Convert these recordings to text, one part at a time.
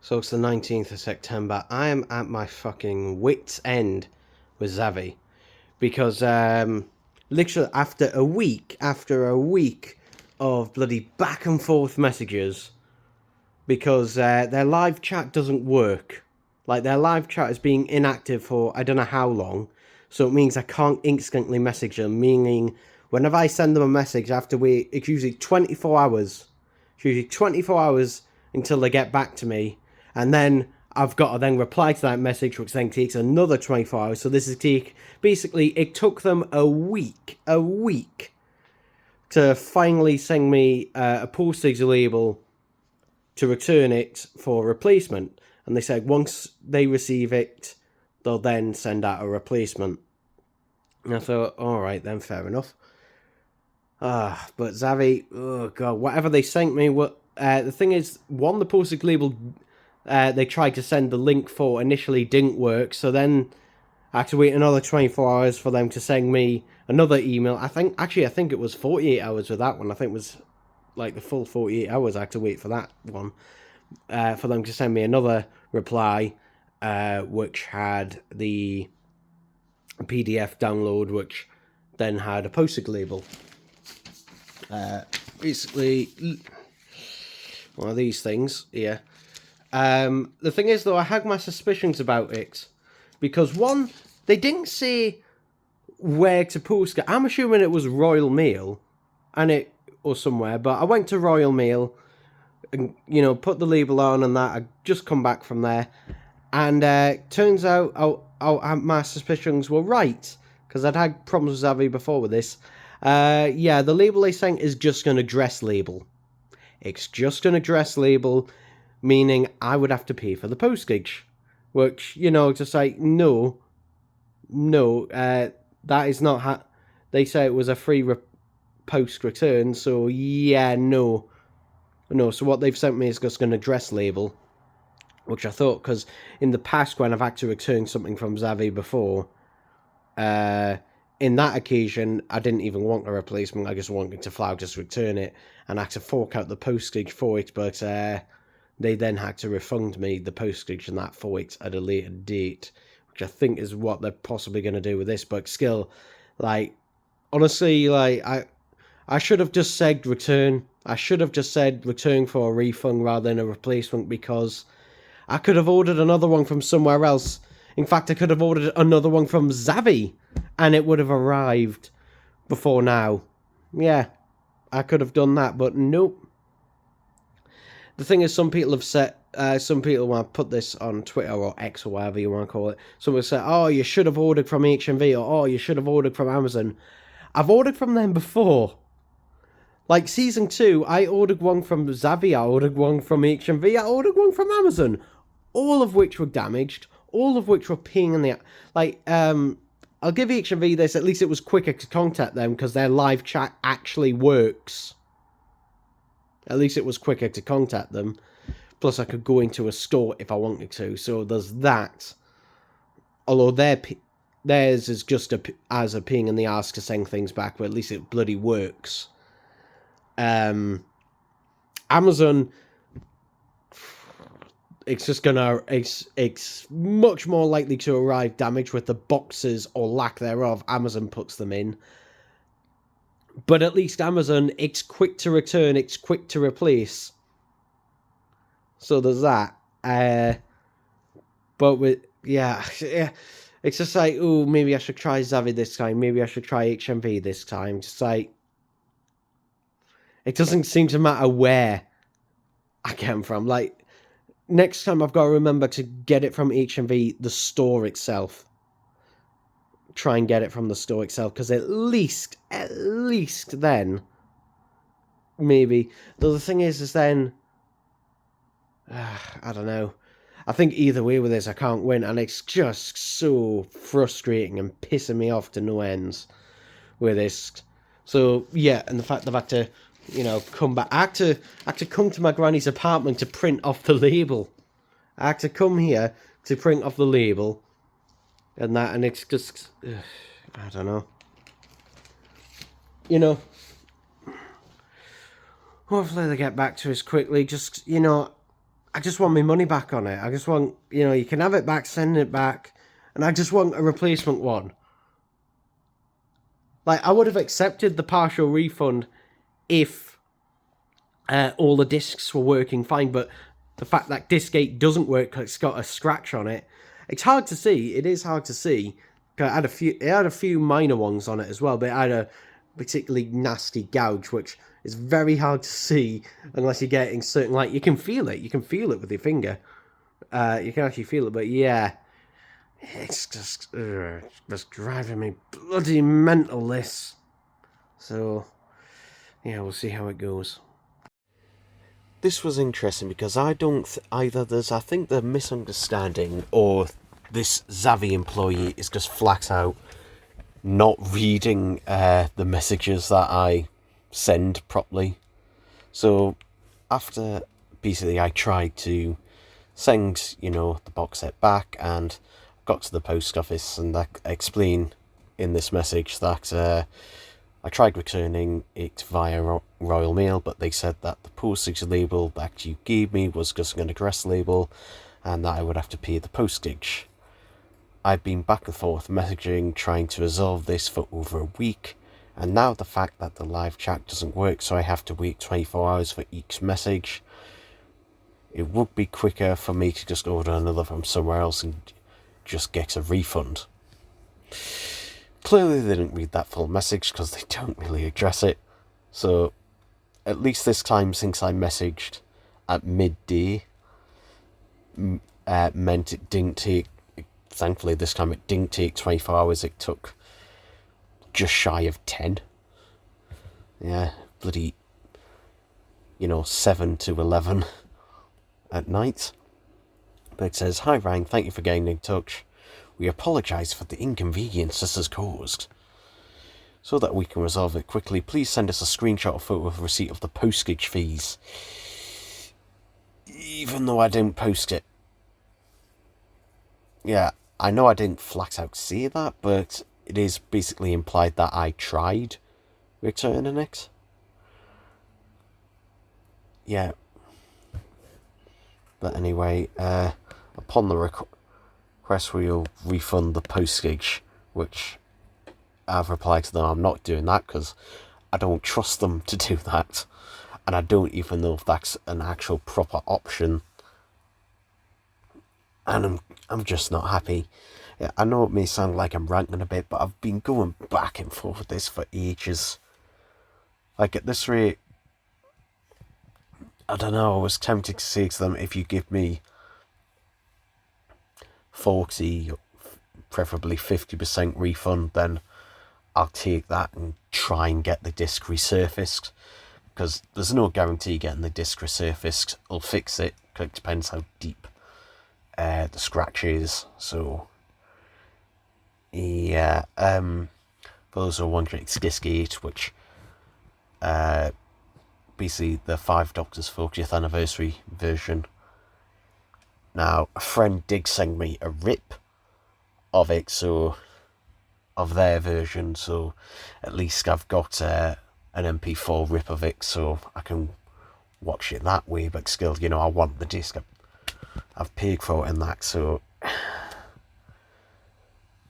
So it's the 19th of September. I am at my fucking wit's end with Zavvi. Because, literally after a week of bloody back and forth messages, because their live chat doesn't work. Like, their live chat is being inactive for I don't know how long. So it means I can't instantly message them, meaning whenever I send them a message, I have to wait. It's usually 24 hours. It's usually 24 hours until they get back to me. And then I've got to then reply to that message, which then takes another 24 hours. So this is basically, it took them a week to finally send me a postage label to return it for replacement. And they said once they receive it, they'll then send out a replacement. And I thought, alright then, fair enough. But Zavvi, oh god, whatever they sent me, the thing is, the postage label they tried to send the link for initially didn't work, so then I had to wait another 24 hours for them to send me another email. I think it was 48 hours with that one. I think it was like the full 48 hours I had to wait for that one, for them to send me another reply, which had the PDF download, which then had a postage label. Basically, one of these things here. The thing is, though, I had my suspicions about it. Because, one, they didn't say where to post it. I'm assuming it was Royal Mail, or somewhere. But I went to Royal Mail, and, put the label on and that. I just come back from there. And turns out my suspicions were right. Because I'd had problems with Zavvi before with this. Yeah, the label they sent is just an address label. It's just an address label, meaning I would have to pay for the postage. Which, just like, no, that is not how... They say it was a free post return, so yeah, no. So what they've sent me is just an address label. Which I thought, because in the past when I've had to return something from Zavvi before, in that occasion, I didn't even want a replacement, I just wanted to flat just return it, and I had to fork out the postage for it, but they then had to refund me the postage and that for it at a later date, which I think is what they're possibly going to do with this, but still, like, honestly, like, I should have just said return. I should have just said return for a refund rather than a replacement, because I could have ordered another one from somewhere else. In fact, I could have ordered another one from Zavvi, and it would have arrived before now. Yeah, I could have done that, but nope. The thing is, some people have said, some people want to put this on Twitter or X or whatever you want to call it. Some will say, oh, you should have ordered from HMV, or oh, you should have ordered from Amazon. I've ordered from them before. Like Season 2, I ordered one from Zavvi, I ordered one from HMV, I ordered one from Amazon. All of which were damaged, all of which were peeing in the... Like, I'll give HMV this, at least it was quicker to contact them because their live chat actually works. At least it was quicker to contact them. Plus, I could go into a store if I wanted to. So there's that. Although theirs is just as a pain in the ass to send things back, but at least it bloody works. Amazon, it's just gonna... It's much more likely to arrive damaged with the boxes or lack thereof Amazon puts them in. But at least Amazon, it's quick to return, it's quick to replace. So there's that. But yeah, it's just like, oh, maybe I should try Zavvi this time. Maybe I should try HMV this time. Just like, it doesn't seem to matter where I get them from. Like, next time I've got to remember to get it from HMV, the store itself. Try and get it from the store itself, because at least then, maybe. Though the thing is then, I don't know. I think either way with this, I can't win, and it's just so frustrating and pissing me off to no ends with this. So yeah, and the fact that I've had to, come back. I had to come to my granny's apartment to print off the label. I had to come here to print off the label. And it's just, I don't know. Hopefully they get back to us quickly. Just, I just want my money back on it. I just want, you know, you can have it back, send it back, and I just want a replacement one. Like, I would have accepted the partial refund if all the discs were working fine, but the fact that disc 8 doesn't work because it's got a scratch on it, it's hard to see. It is hard to see. It had a few minor ones on it as well, but it had a particularly nasty gouge, which is very hard to see unless you're getting certain light. You can feel it. You can feel it with your finger. You can actually feel it, but yeah, it's just driving me bloody mental, this. So, yeah, we'll see how it goes. This was interesting because I don't either I think the misunderstanding, or this Zavvi employee is just flat out not reading the messages that I send properly. So after basically I tried to send, you know, the box set back, and got to the post office and I explain in this message that I tried returning it via Royal Mail, but they said that the postage label that you gave me was just an address label and that I would have to pay the postage. I've been back and forth messaging, trying to resolve this for over a week, and now the fact that the live chat doesn't work, so I have to wait 24 hours for each message. It would be quicker for me to just order another from somewhere else and just get a refund. Clearly they didn't read that full message because they don't really address it. So at least this time, since I messaged at midday, meant it didn't take, thankfully this time it didn't take 24 hours, it took just shy of 10. Yeah, bloody, 7 to 11 at night. But it says, "Hi Ryan, thank you for getting in touch. We apologise for the inconvenience this has caused. So that we can resolve it quickly, please send us a screenshot or photo of receipt of the postage fees." Even though I didn't post it. Yeah, I know I didn't flat out say that, but it is basically implied that I tried returning it. Yeah. But anyway, upon the request, we'll refund the postage, which I've replied to them, I'm not doing that because I don't trust them to do that. And I don't even know if that's an actual proper option. And I'm just not happy. Yeah, I know it may sound like I'm ranting a bit, but I've been going back and forth with this for ages. Like, at this rate, I don't know, I was tempted to say to them, if you give me 40, preferably 50% refund, then I'll take that and try and get the disc resurfaced. Because there's no guarantee getting the disc resurfaced will fix it, because it depends how deep the scratch is. So, yeah, for those who are wondering, it's disc 8, which basically the 5 Doctors 40th anniversary version. Now, a friend did send me a rip of it, so of their version, so at least I've got an MP4 rip of it, so I can watch it that way. But still, I want the disc. I've paid for it and that, so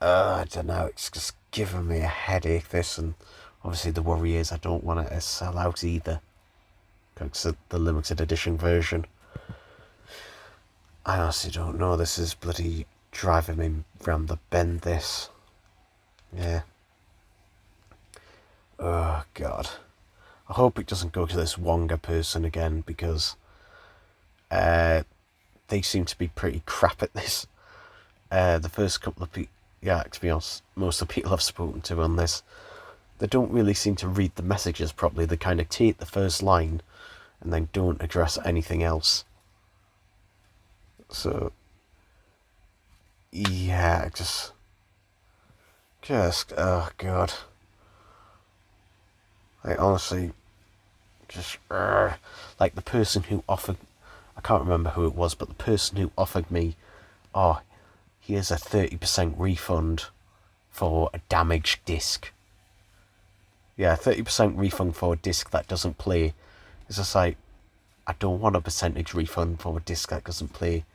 I don't know, it's just giving me a headache, this, and obviously the worry is I don't want it to sell out either, because it's the limited edition version. I honestly don't know, this is bloody driving me round the bend, this. Yeah. Oh, God. I hope it doesn't go to this Wonga person again, because they seem to be pretty crap at this. The first couple of people, yeah, to be honest, most of the people I've spoken to on this, they don't really seem to read the messages properly. They kind of take the first line and then don't address anything else. So, yeah, just, oh God. I honestly, just, like the person who offered, I can't remember who it was, but the person who offered me, oh, here's a 30% refund for a damaged disc. Yeah, 30% refund for a disc that doesn't play. It's just like, I don't want a percentage refund for a disc that doesn't play,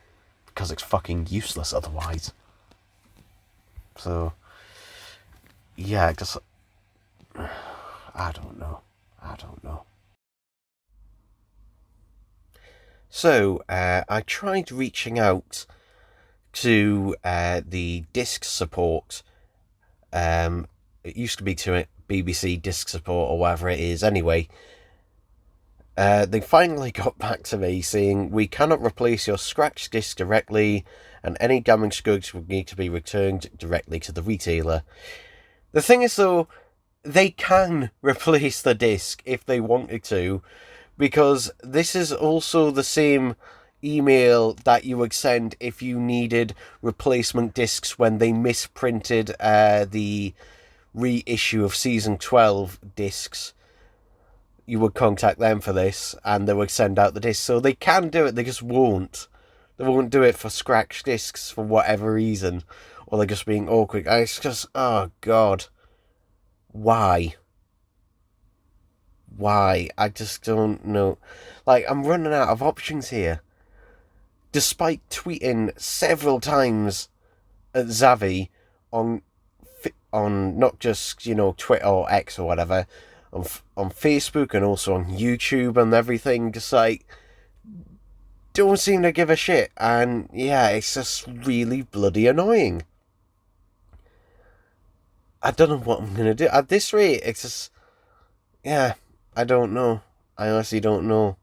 because it's fucking useless otherwise. So, yeah, just... I don't know. So, I tried reaching out to the disc support. It used to be to it BBC disc support or whatever it is. Anyway, they finally got back to me saying, we cannot replace your scratched disc directly, and any damaged goods would need to be returned directly to the retailer. The thing is, though, they can replace the disc if they wanted to, because this is also the same email that you would send if you needed replacement discs when they misprinted the reissue of season 12 discs. You would contact them for this and they would send out the discs. So they can do it, they just won't. They won't do it for scratch discs for whatever reason, or they're just being awkward. It's just, oh god, why? I just don't know. Like, I'm running out of options here. Despite tweeting several times at Zavvi on not just, Twitter or X or whatever, on Facebook and also on YouTube and everything, just like, don't seem to give a shit. And yeah, it's just really bloody annoying. I don't know what I'm gonna do. At this rate, it's just, yeah, I don't know. I honestly don't know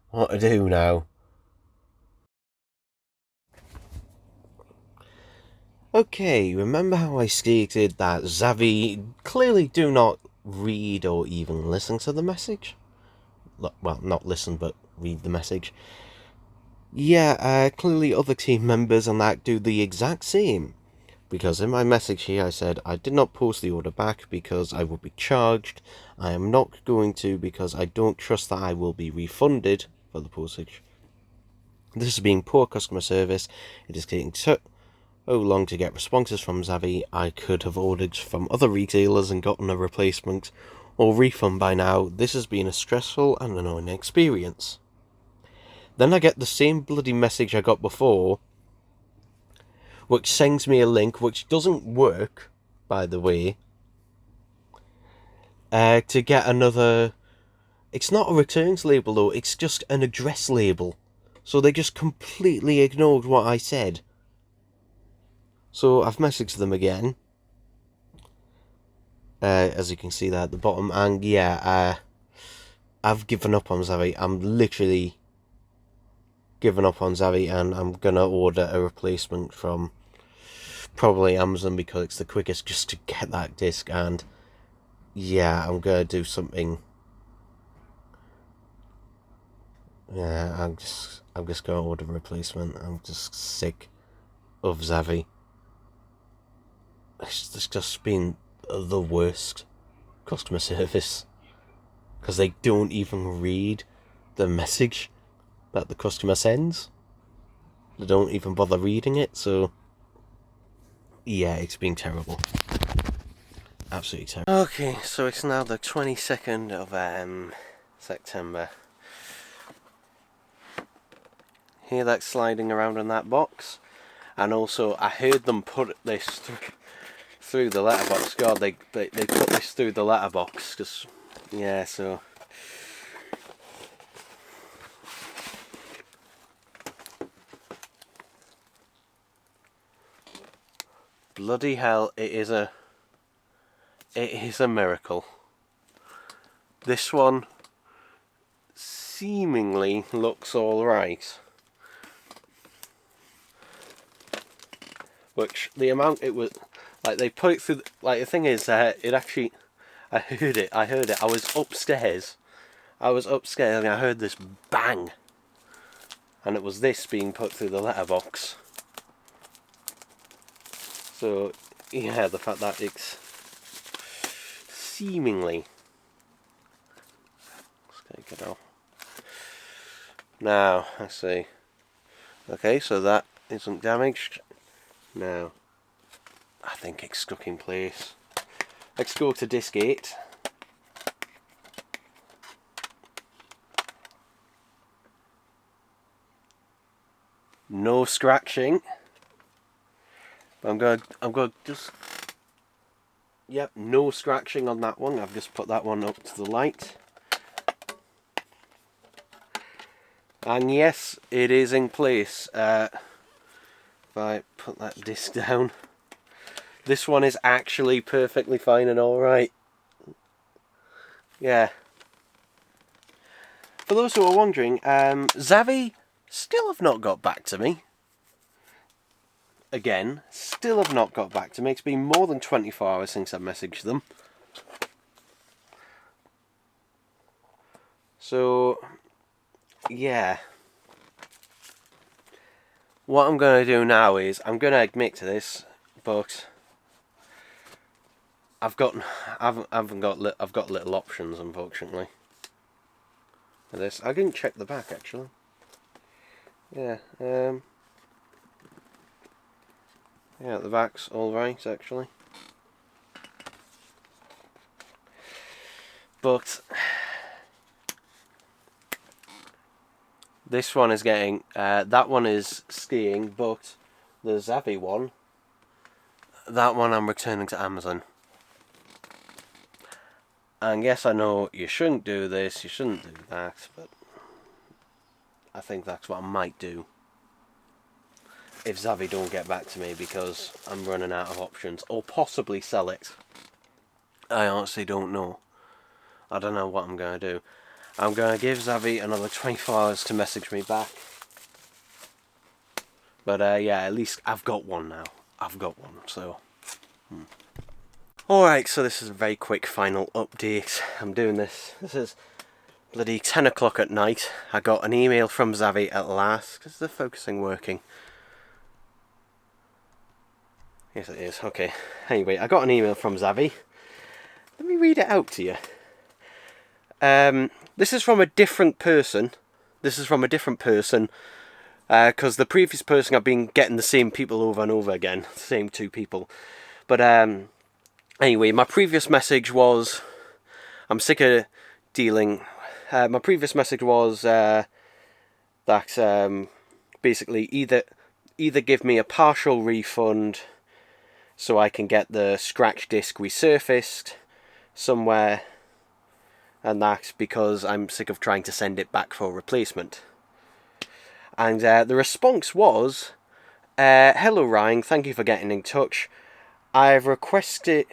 what to do now. Okay, remember how I stated that Zavvi clearly do not read or even listen to the message? Well, not listen, but read the message. Yeah, clearly other team members and that do the exact same. Because in my message here I said I did not post the order back because I would be charged. I am not going to because I don't trust that I will be refunded for the postage. This is being poor customer service. It is taking so long to get responses from Zavvi. I could have ordered from other retailers and gotten a replacement or refund by now. This has been a stressful and annoying experience. Then I get the same bloody message I got before, which sends me a link, which doesn't work, by the way, to get another... It's not a returns label, though, it's just an address label. So they just completely ignored what I said. So I've messaged them again, as you can see there at the bottom, and yeah, I've given up on Zavvi. I'm literally given up on Zavvi, and I'm gonna order a replacement from probably Amazon because it's the quickest just to get that disc. And yeah, I'm gonna do something. Yeah, I'm just gonna order a replacement. I'm just sick of Zavvi. It's just been the worst customer service, because they don't even read the message that the customer sends. They don't even bother reading it. So yeah, it's been terrible. Absolutely terrible. Okay, so it's now the 22nd of September. Hear that sliding around in that box? And also, I heard them put this through the letterbox. God, they put this through the letterbox. Cause, yeah, so... Bloody hell, it is a miracle. This one seemingly looks alright. Which, the amount it was, like, they put it through, like, the thing is, it actually, I heard it, I was upstairs and I heard this bang, and it was this being put through the letterbox. So, yeah, the fact that it's seemingly, let's get it off. Now, let's see, okay, so that isn't damaged. Now, I think it's stuck in place. Let's go to disc 8. No scratching. I'm gonna just, yep, no scratching on that one. I've just put that one up to the light. And yes, it is in place. If I put that disc down, this one is actually perfectly fine and alright. Yeah. For those who are wondering, Zavvi still have not got back to me. Again, still have not got back to me. It's been more than 24 hours since I messaged them. So, yeah. What I'm going to do now is, I'm going to admit to this, but I've got little options, unfortunately. For this, I didn't check the back actually. Yeah, yeah, the back's all right actually. But this one is getting, that one is skiing, but the Zavvi one, that one I'm returning to Amazon. And yes, I know you shouldn't do this, you shouldn't do that, but I think that's what I might do if Zavvi don't get back to me, because I'm running out of options, or possibly sell it. I honestly don't know. I don't know what I'm going to do. I'm going to give Zavvi another 24 hours to message me back. But yeah, at least I've got one now. I've got one, so. Alright, so this is a very quick final update. I'm doing this. This is bloody 10 o'clock at night. I got an email from Zavvi at last. Is the focusing working? Yes, it is. Okay. Anyway, I got an email from Zavvi. Let me read it out to you. This is from a different person. This is from a different person. Because the previous person, I've been getting the same people over and over again. The same two people. But anyway, my previous message was, I'm sick of dealing. My previous message was that basically either give me a partial refund so I can get the scratch disc resurfaced somewhere, and that's because I'm sick of trying to send it back for replacement. And the response was, hello Ryan, thank you for getting in touch. I've requested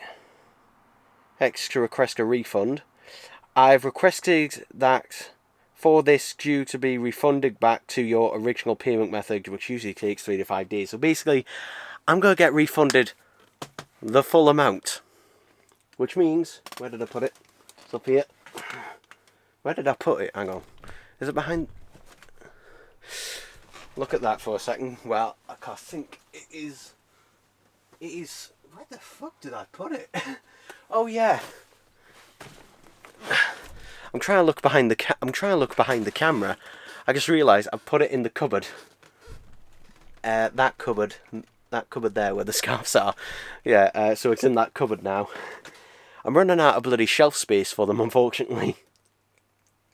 to request a refund. I've requested that for this due to be refunded back to your original payment method, which usually takes 3 to 5 days. So basically, I'm going to get refunded the full amount. Which means, where did I put it? It's up here. Where did I put it? Hang on. Is it behind? Look at that for a second. Well, I can't think. It is. Where the fuck did I put it? Oh yeah. I'm trying to look behind the camera. I just realised I put it in the cupboard. That cupboard there where the scarves are. Yeah. So it's in that cupboard now. I'm running out of bloody shelf space for them, unfortunately.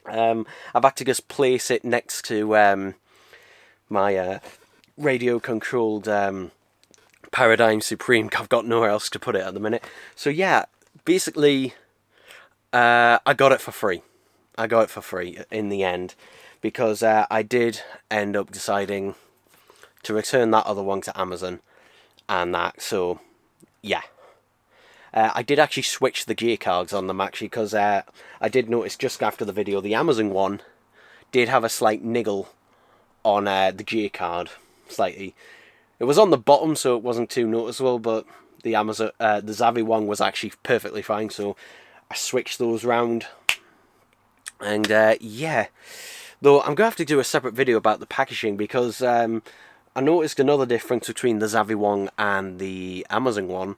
I've had to just place it next to my radio-controlled Paradigm Supreme. I've got nowhere else to put it at the minute. So yeah, basically, I got it for free. I got it for free in the end, because I did end up deciding to return that other one to Amazon, and that, so yeah. I did actually switch the J-cards on them, actually, because I did notice just after the video, the Amazon one did have a slight niggle on the J-card, slightly. It was on the bottom, so it wasn't too noticeable, but the Zavvi one was actually perfectly fine, so I switched those round. And yeah, though I'm going to have to do a separate video about the packaging, because I noticed another difference between the Zavvi one and the Amazon one.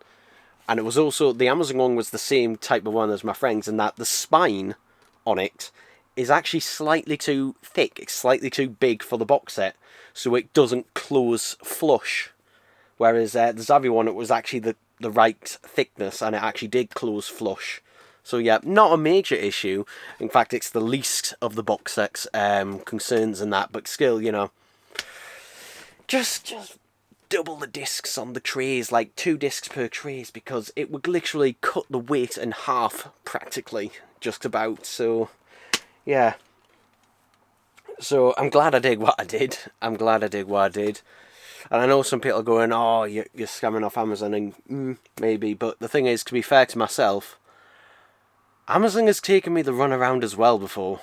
And it was also, the Amazon one was the same type of one as my friend's, in that the spine on it is actually slightly too thick. It's slightly too big for the box set, so it doesn't close flush. Whereas the Zavvi one, it was actually the right thickness, and it actually did close flush. So yeah, not a major issue. In fact, it's the least of the box set's concerns in that, but still, you know, just double the discs on the trays, like 2 discs per trays, because it would literally cut the weight in half, practically, just about. So, yeah. So I'm glad I did what I did. I'm glad I did what I did. And I know some people are going, oh, you're scamming off Amazon, and maybe. But the thing is, to be fair to myself, Amazon has taken me the run around as well before.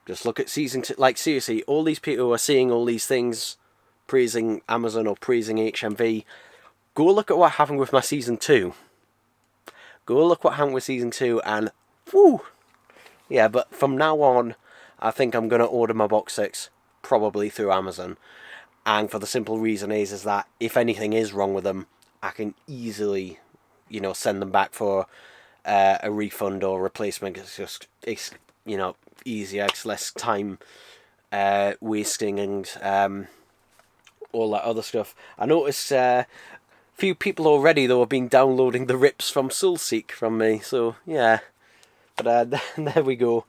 Just look at season 2. Like, seriously, all these people who are seeing all these things praising Amazon or praising HMV, go look at what happened with my season 2. Go look what happened with season 2, and whoo! Yeah, but from now on, I think I'm going to order my box sets probably through Amazon. And for the simple reason is that if anything is wrong with them, I can easily, send them back for a refund or replacement. It's easier. It's less time wasting and all that other stuff. I noticed few people already though have been downloading the rips from Soulseek from me. So yeah, but there we go.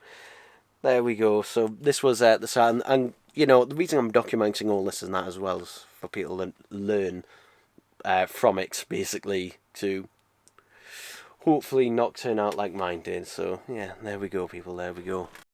There we go. So this was the start, and the reason I'm documenting all this and that as well is for people to learn from it, basically, to hopefully not turn out like mine did. So yeah, there we go, people. There we go.